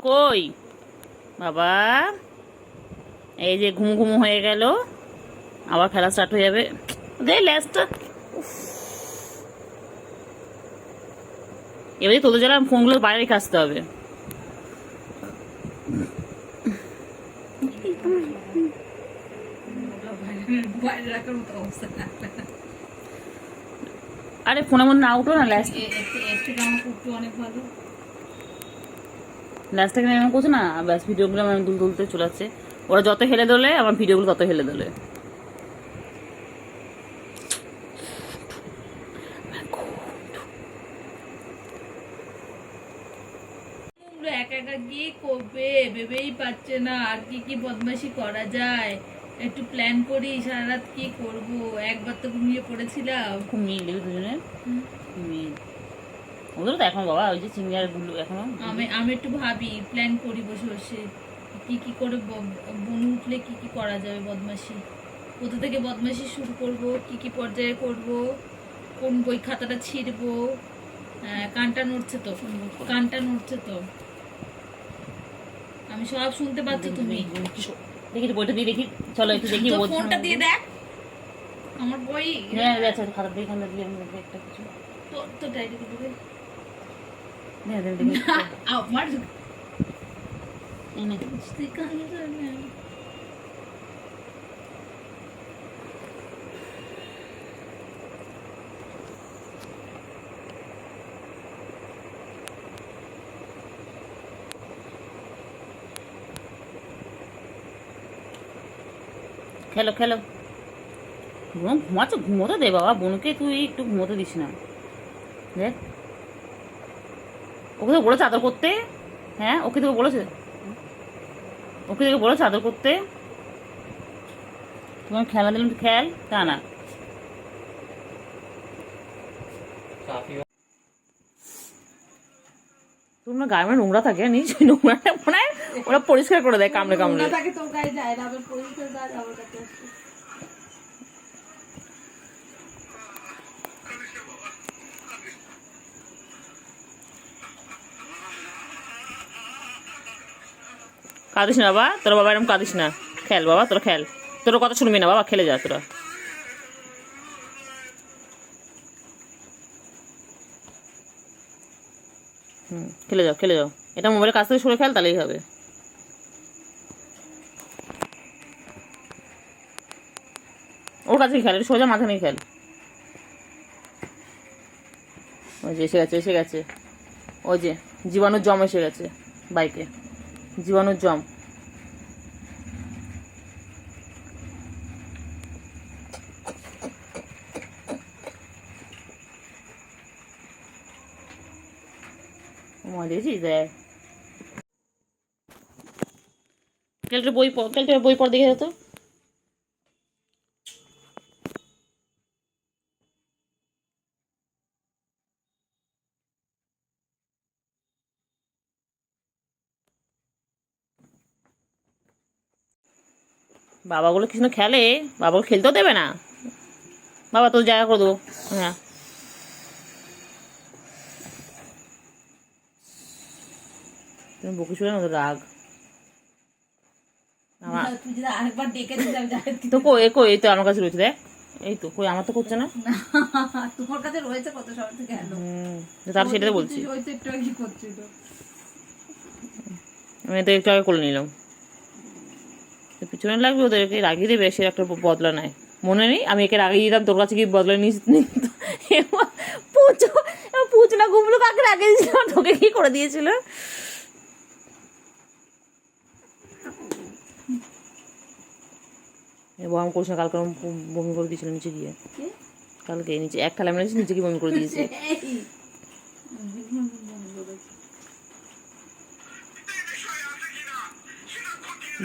কই বাবা? এই যে ঘুম ঘুম হয়ে গেল, আবার খেলা স্টার্ট হয়ে যাবে। দে ল্যাসটা। এবারে তোদের যারা ফোনগুলো বাইরে রেখে আসতে হবে। আরে ফোনের মধ্যে না উঠো না, অনেক ভালো ল্যাসটাকে এমন করছে না, ব্যাস ভিডিওগুলো আমার দুল দুলতে চলে যাচ্ছে। ওরা যত হেলে দোলে আমার ভিডিওগুলো তত হেলে দোলে। একা একা কি করবে ভেবেই পাচ্ছে না, আর কি কি বদমাশি করা যায়। একটু প্ল্যান করি, সারা রাত কি করব। একবার তো ঘুমিয়ে পড়েছিলাম। খুব মিল দেখবি দুজনে, মিল। ওদের তো এখন বাবা ওই যে সিনিয়র গুলো এখনো। আমি একটু ভাবি, প্ল্যান করি বসে বসে কি কি করে বনু উঠলে কি কি করা যাবে বদমাশি। কোথা থেকে বদমাশি শুরু করব, কি কি পর্যায়ে করব, কোন বই খাতাটা ছিঁড়বো। কানটা নড়ছে তো, কানটা নড়ছে তো, আমি সব শুনতে পাচ্ছি। তুমি দেখি তো বইটা দিয়ে দেখি, চলো একটু দেখি। ফোনটা দিয়ে দেখ আমার বই। হ্যাঁ আচ্ছা, খাতা দিয়ে খাতা দিয়ে একটা কিছু তো ডায়েরি দেবে দেখি। আমার এনে খেলো খেলো। ঘুমাচ্ছ, ঘুমোতে দে বাবা, বোনকে তুই একটু ঘুমোতে দিস না। দেখ ওকে তো বলেছে আদর করতে। হ্যাঁ ওকে তো বলেছে, ওকে তোকে বলেছে আদর করতে। তোমার খেলা দিলাম খেল, তা না। তোমরা গায়ে মানে নোংরা থাকে, নিশ্চয়ই নোংরাটা মনে হয় ওরা পরিষ্কার করে দেয় কামড়ে কামড়ে। থাকে তোর গায়ে যায় না, আবার পরিষ্কার যায় আমার কাছে আসে। কাঁদিস না বাবা, তোরা বাবা এরকম কাঁদিস না। খেল বাবা, তোরা খেল, তোর কথা শুনবি না বাবা, খেলে যা তোরা। খেলে যাও খেলে যাও, এটা মোবাইলের কাছ থেকে সরে খেল, তাহলেই হবে। ওর কাছেই খেল, সোজা মাথা নিয়ে খেল। ওই যে এসে গেছে, এসে গেছে। ওই যে জীবাণুর জম এসে গেছে বাইকে, জীবাণুর জম। দেখেছিস দেখ, কেলটে বই পড়, কেলটে বই পড় দেখে যেত। বাবাগুলো কিছু না খেলে, বাবাগুলো খেলতেও দেবে না। বাবা তোর জায়গা করে দেবো। হ্যাঁ তুমি বকি শুনে না, রাগ আরেকবার ডেকে তো কই কই, এই তো আমার কাছে রয়েছে দেখ। এই তো কই, আমার তো করছে না। তোমার কাছে রয়েছে কত সময় থেকে। তার সেটা তো বলছি, ওই তো একটু কি করছিল। আমি তো একটু আগে করে নিলাম। পিছনে লাগবে, ওদেরকে রাগিয়ে দেবে, সে একটা বদলা নেয়। মনে নেই আমি একে রাগিয়ে দিতাম, তোর কাছে কি বদলা নিস? পুচো পুচো না গুবলু কাকে রাগিয়ে দিয়েছিল, তোকে কি করে দিয়েছিল? বম করিস না, কালকে বমি করে দিয়েছিল নিচে গিয়ে। কালকে নিচে এক থালা মেরেছি, নিচে গিয়ে বমি করে দিয়েছে।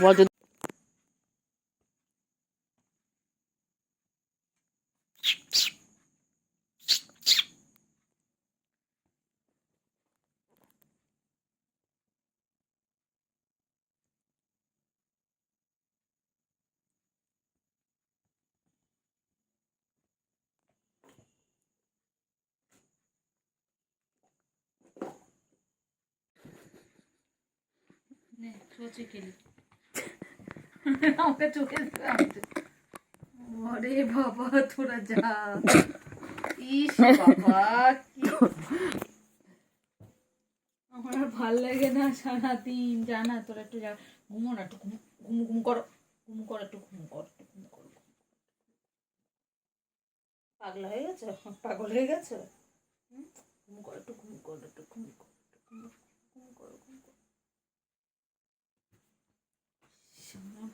বল যদি নে সোচে খেলি আমাকে চোখে আরে বাবা তোরা যা ইস বাবা কি আমার আর ভাল লাগে না সারাদিন জানা তোরা একটু যা ঘুমো না একটু ঘুমু করো একটু ঘুমু করো পাগলা হয়ে গেছে পাগল হয়ে গেছে ঘুমু করো একটু ঘুমু করো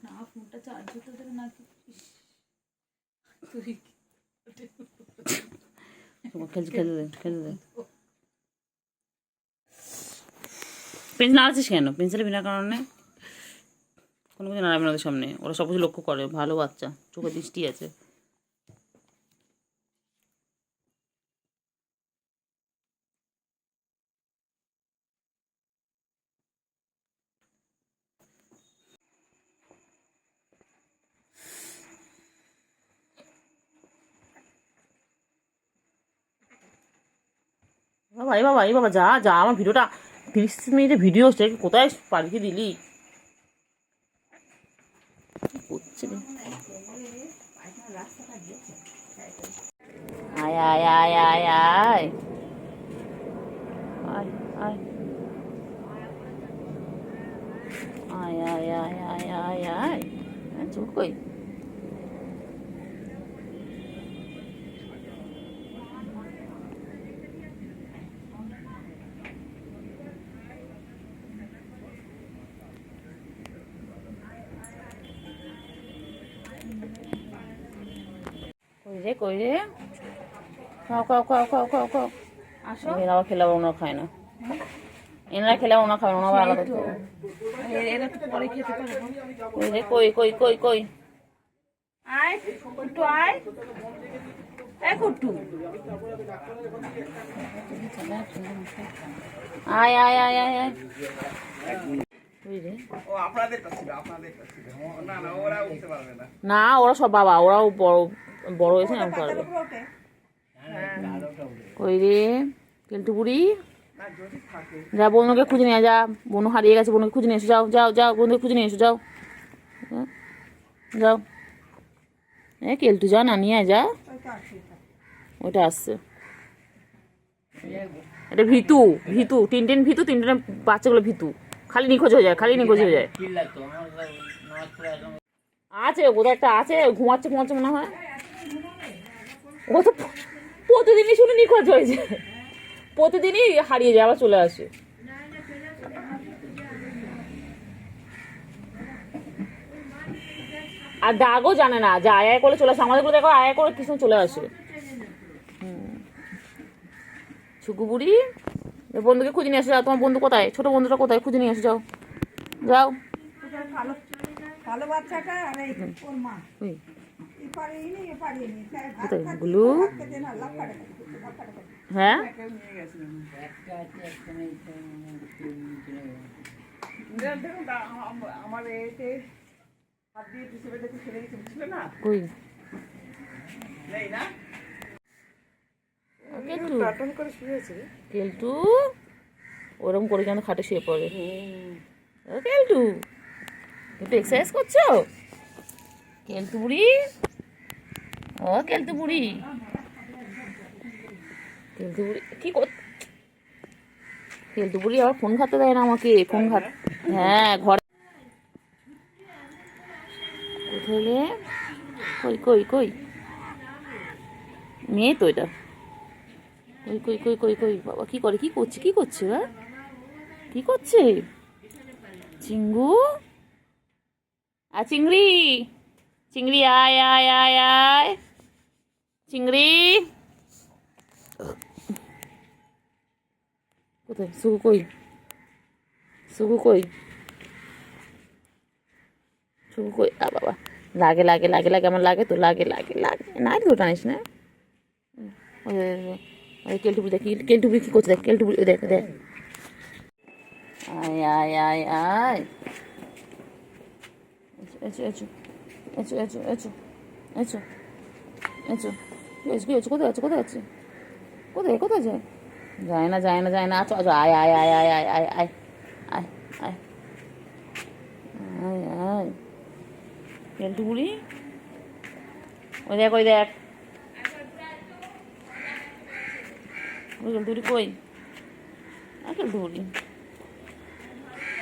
না ফোনটা চার্জ হতে দেবে না তুই খেলতে দে পেন্সিল নাড়াচ্ছিস কেন? পেন্সিলের বিনা কারণে কোনো কিছু নাড়াবে না ওদের সামনে, ওরা সব কিছু লক্ষ্য করে, ভালো বাচ্চা, চোখে দৃষ্টি আছে। বাবা এই বাবা যা যা, আমার ভিডিওটা 30 মিনিটের ভিডিও হচ্ছে, কোথায় পালিয়ে দিলি? আয় আয় আয় আয় আয় আয় আয় আয় আয় আয় আয় আয় আয় চুপ কই। কই রে খাও আসো এনারা খেলে আবার ওনারা খায় না, এনারা খেলে ওনারা খায় না, ওনারা আলাদা এরা তো পরে খেতে পারবো। কই আয় কুট্টু আয় এ কুট্টু আয় আয় আয় আয় আয় না, ওরা সব বাবা, ওরাও বড় বড় হয়েছে না পারবে। কই রে কেলটু বুড়ি, যা বনুকে খুঁজে নিয়ে যা, বনু হারিয়ে গেছে, বনুকে খুঁজে নিয়ে এসো, যাও বনুকে খুঁজে নিয়ে এসো, যাও কেলটু যা না নিয়ে যা, ওইটা আসছে, এটা ভিতু টিনটিন ভিতু, টিনটিনের বাচ্চাগুলো ভিতু, খালি নিখোঁজ হয়ে যায় আছে কোথাও একটা আছে, ঘুমাচ্ছে মনে হয়, ও তো প্রতিদিনই শুনে নিখোঁজ হয়েছে, প্রতিদিনই হারিয়ে যায় আবার চলে আসে। আর ডাকও জানে না, যে আয়া করে চলে আসে, আমাদের দেখো আয়া করে কিছু চলে আসে। ছুকু বুড়ি বন্ধুকে খুঁজে নিয়ে এসে যাও, তোমার বন্ধু কোথায়, ছোট বন্ধুটা কোথায়, খুঁজে নিয়ে এসে যাও ভালো বাচ্চাটা আর এই ওর মা কোথায় গুলু, হ্যাঁ আমার এতে হাত দিয়ে পিছিয়ে দেখে ফেলে গেছে, বুঝলে না? কই নেই না কেলটু, কার্টুন করে শুয়েছে কেলটু ওরকম করে কেন খাটে শুয়ে পড়ে, কেলটু একটু এক্সারসাইজ করছো, কেলটু বুড়ি, কেলটু বুড়ি কি কর, কেলটু বুড়ি আবার ফোন খাতে দেয় না আমাকে, ফোন খাত, হ্যাঁ ঘরে কোথায় কই মেয়ে তো এটা, কই বাবা কি করছে হ্যাঁ, কি করছে চিঙ্গু, চিংড়ি আয় আয় আয় আয় চিংড়ি, কোথায় সুগু কই আ বাবা, লাগে আমার লাগে তো, লাগে না তো টানিস না, কেলটুবুড়ি দেখ, কেলটুবুড়ি কি করছে দেখ, কেলটুবুড়ি দেখ আয় আয় আয় আয় কোথায় আছে কোথায় যায় না আয় কেলটু বুড়ি ওই দেখ ওই দেখ ওই কেলটু বুড়ি কই কেলটু বুড়ি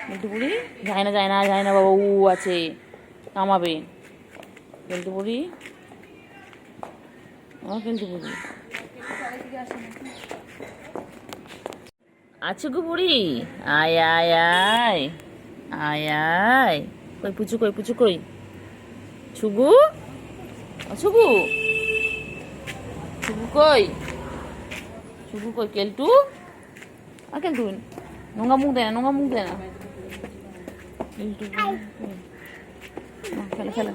কেলটু বুড়ি যায় না যায় না যায় না বাবা উ আছে কামাবে কেলটু বুড়ি কেলটু বুড়ি আছে গো বুড়ি আয় আয় আয় আয় আয় কই পুচু কই ছুগু ছুগু ছুগু কই কেলটু কেলটু নোংরা মুখ দেয় না কেলটু খেলা